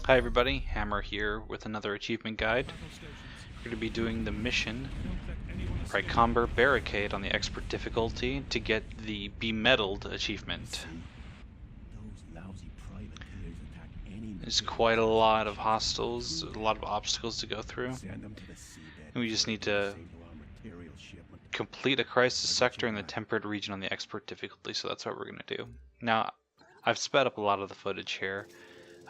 Hi everybody, Hammer here with another achievement guide. We're going to be doing the mission Prycomber Barricade on the expert difficulty to get the Bemedalled achievement. There's quite a lot of hostiles, a lot of obstacles to go through, and we just need to complete a crisis sector in the temperate region on the expert difficulty, so that's what we're going to do. Now, I've sped up a lot of the footage here.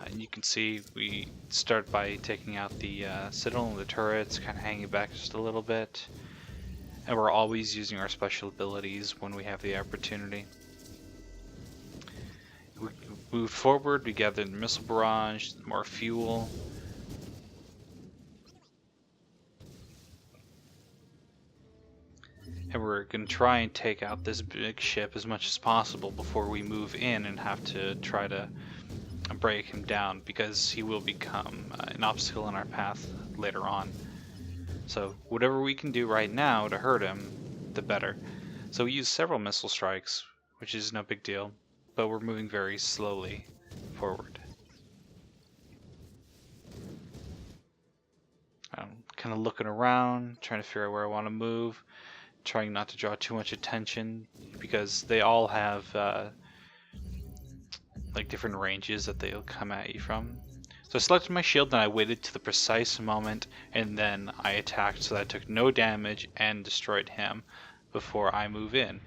And you can see we start by taking out the citadel and the turrets, kind of hanging back just a little bit. And we're always using our special abilities when we have the opportunity. We moved forward, we gathered the missile barrage, more fuel. And we're going to try and take out this big ship as much as possible before we move in and have to try to break him down, because he will become an obstacle in our path later on. So whatever we can do right now to hurt him, the better. So we use several missile strikes, which is no big deal, but we're moving very slowly forward. I'm kind of looking around, trying to figure out where I want to move, trying not to draw too much attention, because they all have like different ranges that they'll come at you from. So I selected my shield and I waited to the precise moment, and then I attacked so that I took no damage and destroyed him before I move in.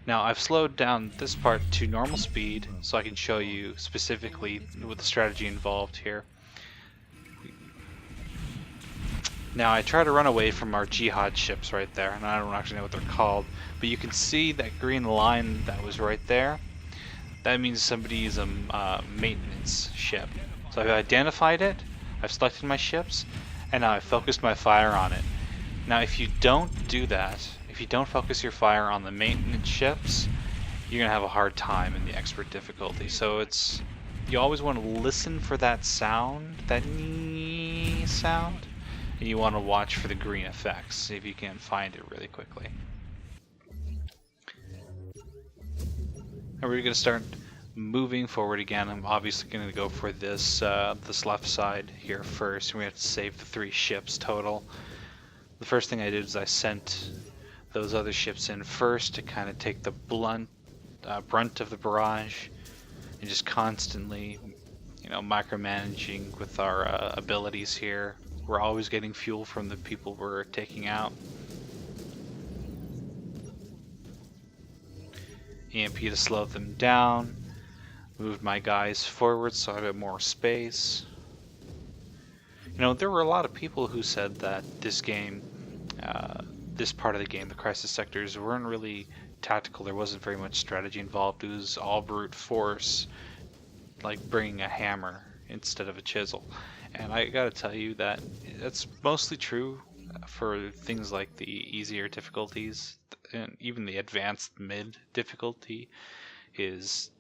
Now I've slowed down this part to normal speed so I can show you specifically what the strategy involved here. Now I try to run away from our jihad ships right there, and I don't actually know what they're called, but you can see that green line that was right there. That means somebody is a maintenance ship. So I've identified it, I've selected my ships, and now I've focused my fire on it. Now if you don't do that, if you don't focus your fire on the maintenance ships, you're going to have a hard time in the expert difficulty. So you always want to listen for that sound, that nee sound, and you want to watch for the green effects, see if you can find it really quickly. And we're going to start moving forward again. I'm obviously going to go for this this left side here first. We have to save the 3 ships total. The first thing I did is I sent those other ships in first to kind of take the brunt of the barrage, and just constantly, micromanaging with our abilities here. We're always getting fuel from the people we're taking out. EMP to slow them down. Moved my guys forward so I have more space. There were a lot of people who said that this game, this part of the game, the crisis sectors, weren't really tactical. There wasn't very much strategy involved. It was all brute force, like bringing a hammer instead of a chisel. And I gotta tell you that that's mostly true for things like the easier difficulties, and even the advanced mid difficulty is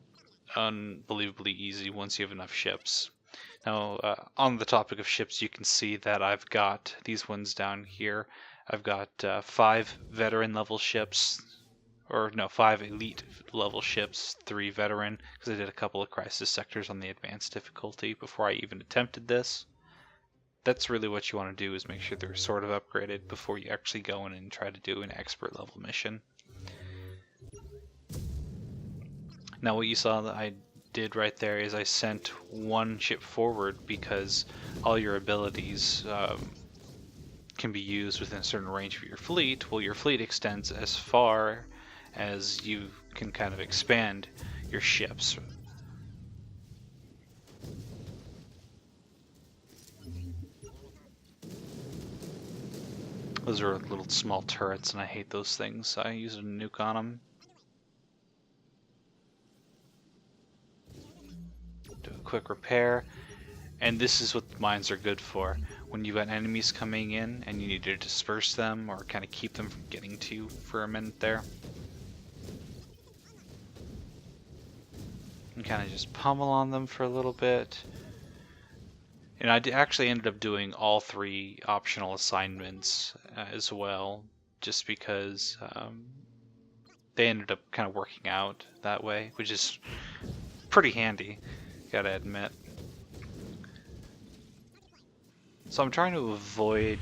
unbelievably easy once you have enough ships. Now, on the topic of ships, you can see that I've got these ones down here. I've got 5 veteran level ships, or no, 5 elite level ships, 3 veteran, because I did a couple of crisis sectors on the advanced difficulty before I even attempted this. That's really what you want to do, is make sure they're sort of upgraded before you actually go in and try to do an expert level mission. Now what you saw that I did right there is I sent 1 ship forward, because all your abilities can be used within a certain range of your fleet. Well, your fleet extends as far as you can kind of expand your ships. Those are little small turrets, and I hate those things. I use a nuke on them. Do a quick repair, and this is what mines are good for. When you've got enemies coming in and you need to disperse them or kind of keep them from getting to you for a minute there. And kind of just pummel on them for a little bit. And I actually ended up doing all 3 optional assignments as well, just because they ended up kind of working out that way, which is pretty handy, gotta admit. So I'm trying to avoid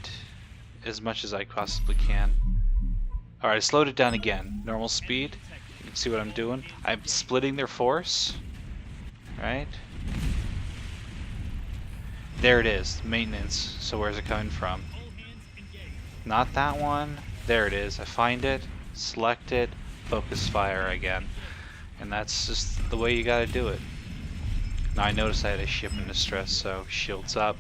as much as I possibly can. Alright, I slowed it down again. Normal speed. You can see what I'm doing. I'm splitting their force. Right? There it is. Maintenance. So where's it coming from? Not that one. There it is. I find it, select it, focus fire again. And that's just the way you gotta do it. Now I noticed I had a ship in distress, so shields up.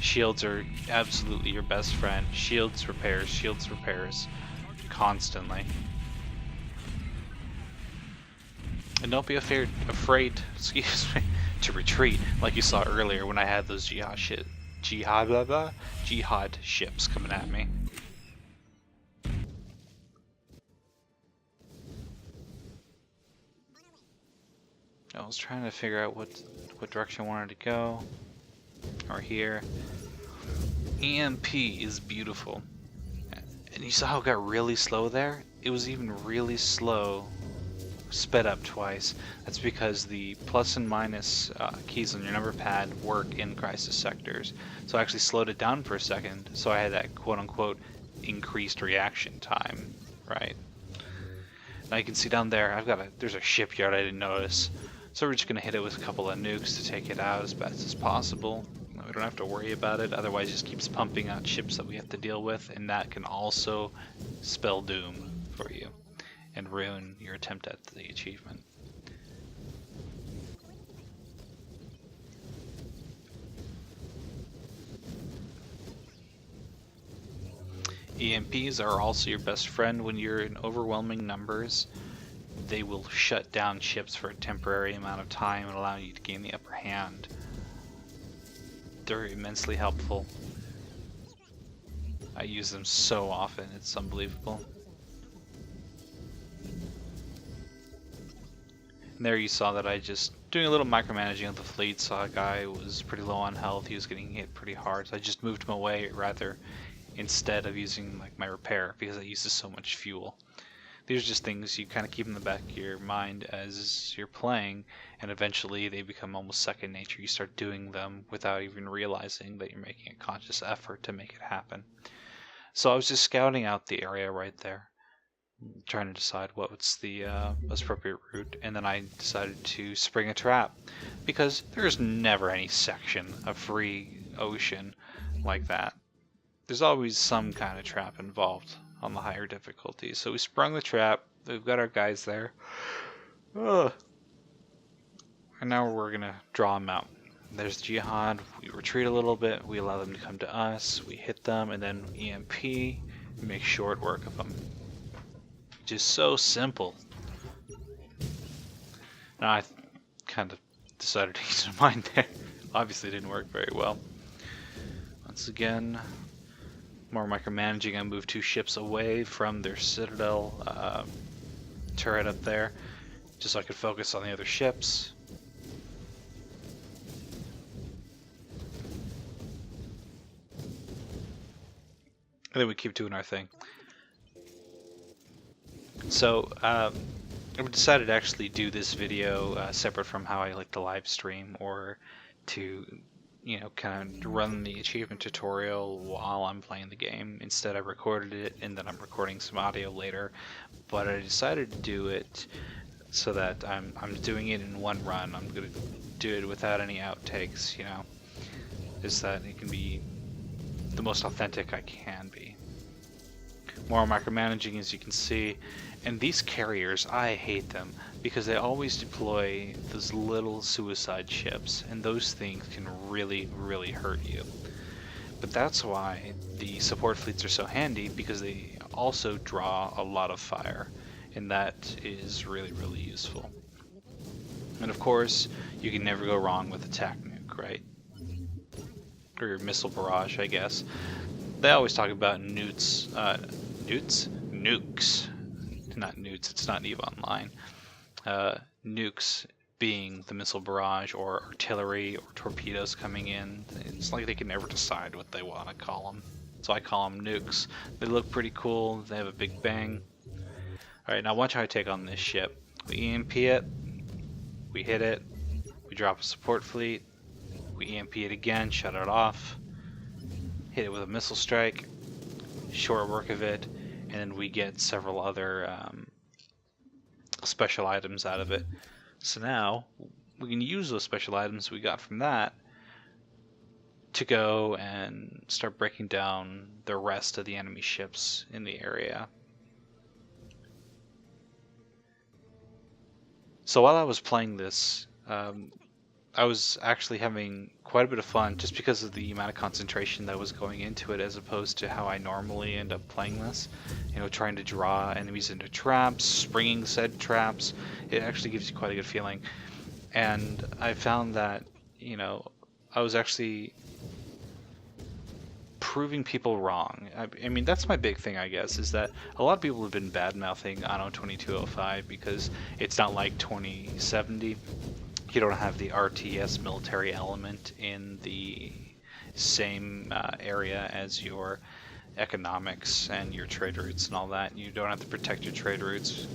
Shields are absolutely your best friend. Shields repairs constantly. And don't be afraid, excuse me, to retreat like you saw earlier when I had those jihad ships coming at me. I was trying to figure out what direction I wanted to go. Or here. EMP is beautiful. And you saw how it got really slow there? It was even really slow, sped up twice. That's because the plus and minus keys on your number pad work in crisis sectors. So I actually slowed it down for a second, so I had that quote-unquote increased reaction time, right? Now you can see down there, there's a shipyard I didn't notice. So we're just going to hit it with a couple of nukes to take it out as best as possible. We don't have to worry about it, otherwise it just keeps pumping out ships that we have to deal with, and that can also spell doom for you and ruin your attempt at the achievement. EMPs are also your best friend when you're in overwhelming numbers. They will shut down ships for a temporary amount of time and allow you to gain the upper hand. They're immensely helpful. I use them so often, it's unbelievable. And there you saw that I just doing a little micromanaging of the fleet, saw a guy was pretty low on health, he was getting hit pretty hard, so I just moved him away rather instead of using like my repair because it uses so much fuel. These are just things you kind of keep in the back of your mind as you're playing, and eventually they become almost second nature. You start doing them without even realizing that you're making a conscious effort to make it happen. So I was just scouting out the area right there, trying to decide what's the most appropriate route, and then I decided to spring a trap, because there's never any section of free ocean like that. There's always some kind of trap involved on the higher difficulty. So we sprung the trap, we've got our guys there. And now we're gonna draw them out. There's Jihad, we retreat a little bit, we allow them to come to us, we hit them, and then EMP, make short work of them. Just so simple. Now I kind of decided to use mine there. Obviously didn't work very well. Once again, more micromanaging. I moved 2 ships away from their citadel turret up there, just so I could focus on the other ships. And then we keep doing our thing. So I decided to actually do this video separate from how I like to live stream, or to kind of run the achievement tutorial while I'm playing the game. Instead I recorded it and then I'm recording some audio later, but I decided to do it so that I'm doing it in one run. I'm going to do it without any outtakes, is that it can be the most authentic I can be. More micromanaging, as you can see, and these carriers, I hate them because they always deploy those little suicide ships, and those things can really, really hurt you. But that's why the support fleets are so handy, because they also draw a lot of fire, and that is really, really useful. And of course, you can never go wrong with attack nuke, right? Or your missile barrage, I guess. They always talk about nukes. Not newts, it's not EVE Online. Nukes being the missile barrage or artillery or torpedoes coming in. It's like they can never decide what they want to call them. So I call them nukes. They look pretty cool, they have a big bang. Alright, now watch how I take on this ship. We EMP it, we hit it, we drop a support fleet, we EMP it again, shut it off. hit it with a missile strike, short work of it, and then we get several other special items out of it. So now we can use those special items we got from that to go and start breaking down the rest of the enemy ships in the area. So while I was playing this, I was actually having quite a bit of fun just because of the amount of concentration that was going into it as opposed to how I normally end up playing this. You know, trying to draw enemies into traps, springing said traps. It actually gives you quite a good feeling. And I found that, you know, I was actually proving people wrong. I mean, that's my big thing, I guess, is that a lot of people have been bad-mouthing Anno 2205 because it's not like 2070. You don't have the RTS military element in the same area as your economics and your trade routes and all that. You don't have to protect your trade routes.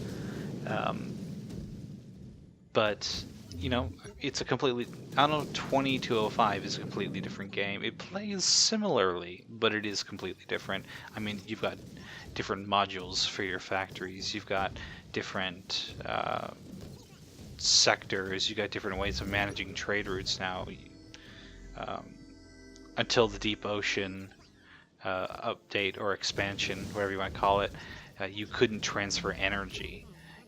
But, you know, it's a completely... Anno 2205 is a completely different game. It plays similarly, but it is completely different. I mean, you've got different modules for your factories. You've got different... sectors, you got different ways of managing trade routes now. Until the Deep Ocean update or expansion, whatever you want to call it, you couldn't transfer energy,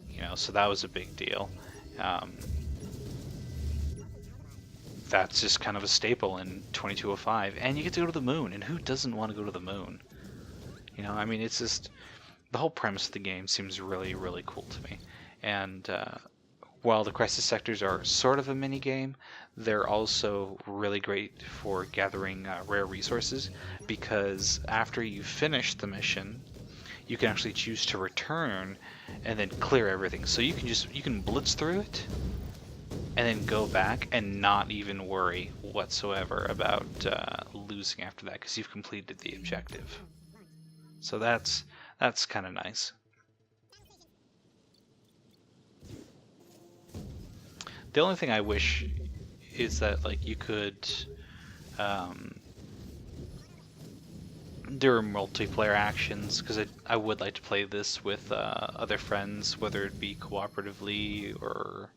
you know, so that was a big deal. That's just kind of a staple in 2205, and you get to go to the moon, and who doesn't want to go to the moon? You know, I mean, it's just, the whole premise of the game seems really, really cool to me, and while the crisis sectors are sort of a mini game, they're also really great for gathering rare resources, because after you finish the mission, you can actually choose to return and then clear everything. So you can blitz through it and then go back and not even worry whatsoever about losing after that, because you've completed the objective. So that's kind of nice. The only thing I wish is that, like, you could do multiplayer actions, because I would like to play this with other friends, whether it be cooperatively or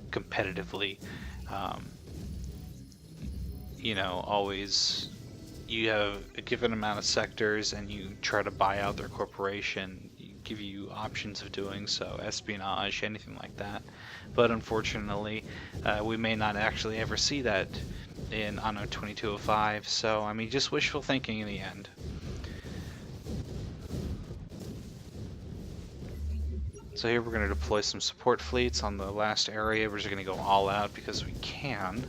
competitively. You know, always you have a given amount of sectors and you try to buy out their corporation. Give you options of doing so, espionage, anything like that. But unfortunately, we may not actually ever see that in Anno 2205, so I mean, just wishful thinking in the end. So here we're going to deploy some support fleets on the last area. We're just going to go all out because we can.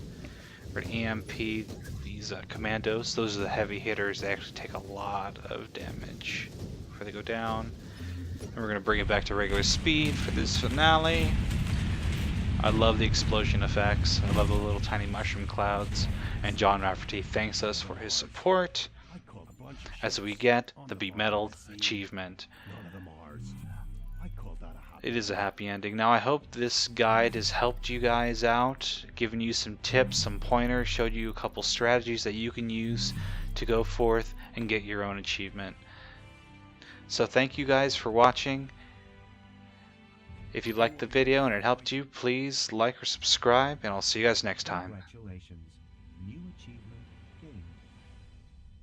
We're going to EMP these commandos. Those are the heavy hitters. They actually take a lot of damage before they go down. And we're going to bring it back to regular speed for this finale. I love the explosion effects. I love the little tiny mushroom clouds. And John Rafferty thanks us for his support as we get the Bemedalled achievement. It is a happy ending. Now I hope this guide has helped you guys out, given you some tips, some pointers, showed you a couple strategies that you can use to go forth and get your own achievement. So thank you guys for watching. If you liked the video and it helped you, please like or subscribe, and I'll see you guys next time. Congratulations. New achievement.